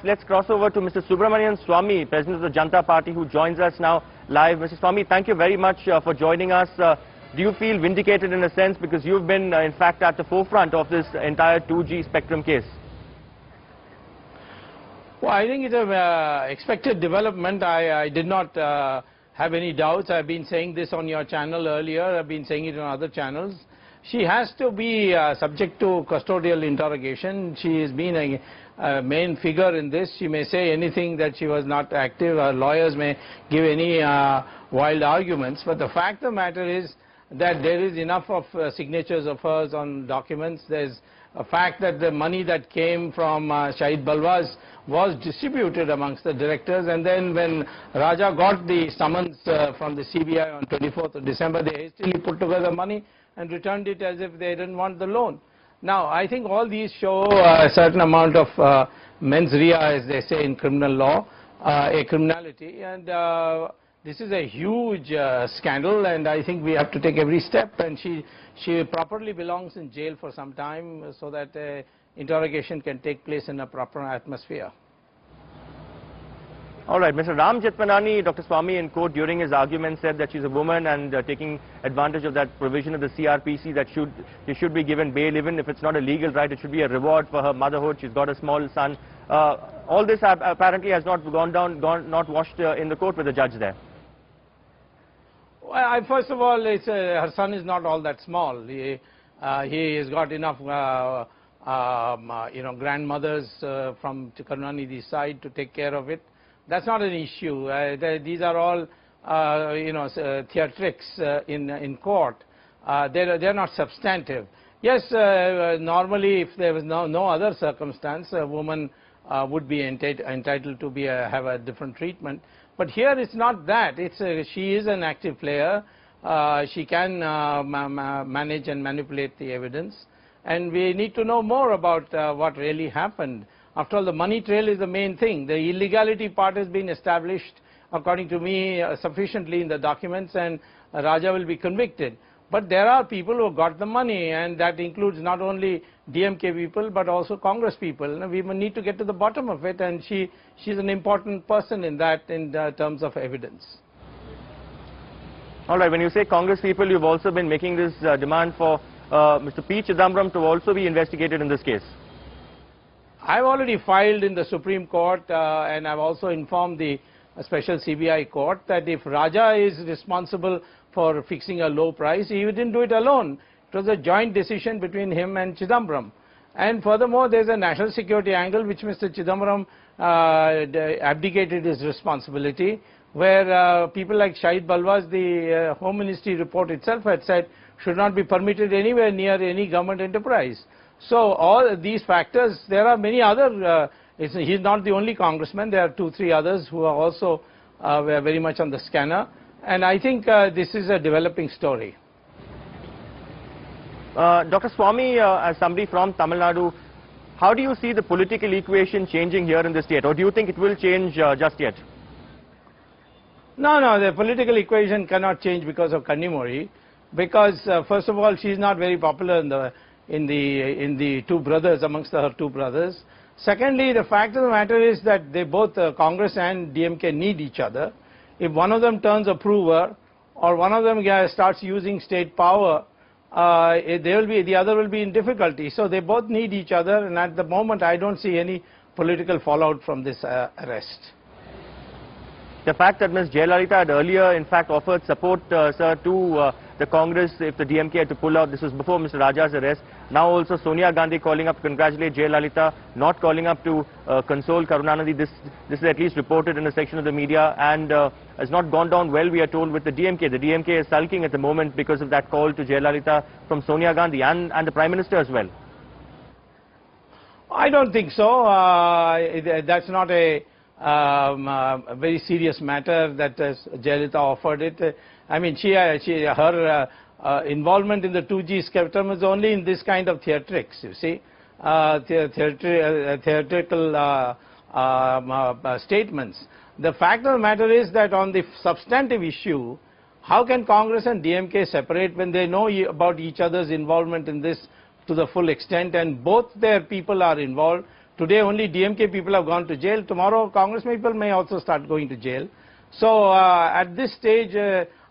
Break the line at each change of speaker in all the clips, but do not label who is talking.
let's cross over to Mr. Subramanian Swamy, President of the Janata Party, who joins us now live. Mr. Swamy, thank you very much for joining us. Do you feel vindicated in a sense because you've been, in fact, at the forefront of this entire 2G spectrum case?
Well, I think it's an expected development. I did not have any doubts. I've been saying this on your channel earlier. I've been saying it on other channels. She has to be subject to custodial interrogation. She has been a main figure in this. She may say anything that she was not active. Her lawyers may give any wild arguments. But the fact of the matter is that there is enough of signatures of hers on documents. There's a fact that the money that came from Shahid Balwaz was distributed amongst the directors, and then when Raja got the summons from the CBI on 24th of December, they hastily put together money and returned it as if they didn't want the loan. Now, I think all these show a certain amount of mens rea, as they say in criminal law, a criminality, and this is a huge scandal, and I think we have to take every step, and she properly belongs in jail for some time so that interrogation can take place in a proper atmosphere.
All right, Mr. Ram Jethmalani, Dr. Swamy in court during his argument said that she's a woman and taking advantage of that provision of the CRPC that she should be given bail, even if it's not a legal right. It should be a reward for her motherhood. She's got a small son. All this apparently has not not washed in the court with the judge there.
Well, first of all, her son is not all that small. He has got enough, grandmothers from Karunanidhi's side to take care of it. That's not an issue. These are all, theatrics in court. They're not substantive. Yes, normally, if there was no other circumstance, a woman would be entitled to have a different treatment. But here it's not that. She is an active player. She can manage and manipulate the evidence. And we need to know more about what really happened. After all, the money trail is the main thing. The illegality part has been established, according to me, sufficiently in the documents, and Raja will be convicted. But there are people who got the money, and that includes not only DMK people, but also Congress people. Now, we need to get to the bottom of it, and she's an important person in that, in terms of evidence.
All right, when you say Congress people, you've also been making this demand for Mr. P. Chidambaram to also be investigated in this case.
I've already filed in the Supreme Court, and I've also informed the special CBI court that if Raja is responsible for fixing a low price, he didn't do it alone. It was a joint decision between him and Chidambaram. And furthermore, there's a national security angle which Mr. Chidambaram abdicated his responsibility, where people like Shahid Balwaz, the Home Ministry report itself had said, should not be permitted anywhere near any government enterprise. So all these factors, there are many other, he's not the only congressman, there are 2-3 others who are also were very much on the scanner, and I think this is a developing story.
Dr. Swamy, as somebody from Tamil Nadu, how do you see the political equation changing here in the state, or do you think it will change just yet?
No, the political equation cannot change because of Kanimozhi, because first of all, she's not very popular in the two brothers, amongst her two brothers. Secondly, the fact of the matter is that they both, Congress and DMK, need each other. If one of them turns approver, or one of them starts using state power, the other will be in difficulty. So they both need each other, and at the moment I don't see any political fallout from this arrest.
The fact that Ms. Jayalalitha had earlier, in fact, offered support, sir, to the Congress if the DMK had to pull out, this was before Mr. Raja's arrest. Now also Sonia Gandhi calling up to congratulate Jayalalitha, not calling up to console Karunanidhi. This is at least reported in a section of the media, and has not gone down well, we are told, with the DMK. The DMK is sulking at the moment because of that call to Jayalalitha from Sonia Gandhi and the Prime Minister as well.
I don't think so. That's not a very serious matter that Jayalalitha offered it. I mean, her involvement in the 2G spectrum is only in this kind of theatrics, you see, theatrical statements. The fact of the matter is that on the substantive issue, how can Congress and DMK separate when they know about each other's involvement in this to the full extent, and both their people are involved Today only DMK people have gone to jail. Tomorrow Congress people may also start going to jail. So at this stage,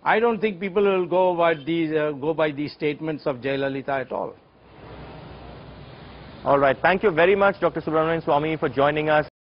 I don't think people will go by these statements of Jayalalitha at all.
All right. Thank you very much, Dr. Subramanian Swamy, for joining us.